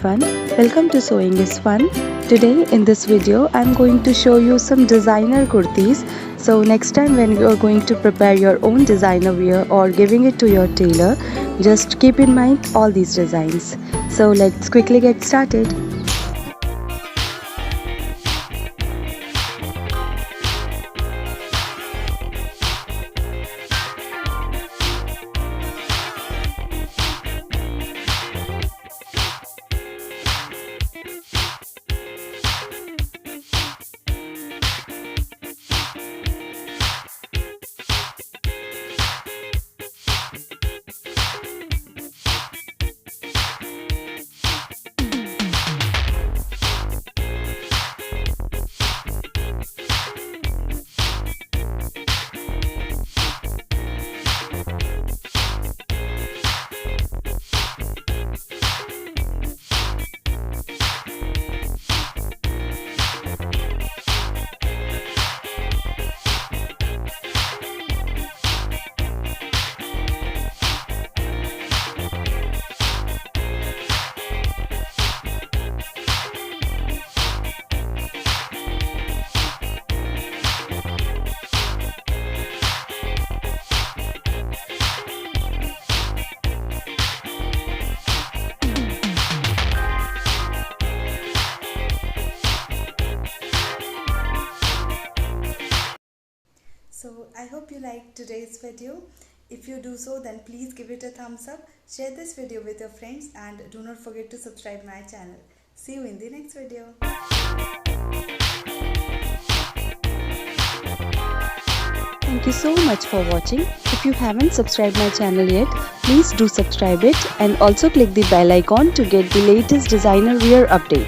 everyone, welcome to Sewing is Fun. Today in this video I'm going to show you some designer kurtis. So next time when you are going to prepare your own designer wear or giving it to your tailor, just keep in mind all these designs. So let's quickly get started. So I hope you liked today's video. If you do so, then please give it a thumbs up, share this video with your friends, and do not forget to subscribe my channel. See you in the next video. Thank you so much for watching. If you haven't subscribed my channel yet, please do subscribe it and also click the bell icon to get the latest designer wear update.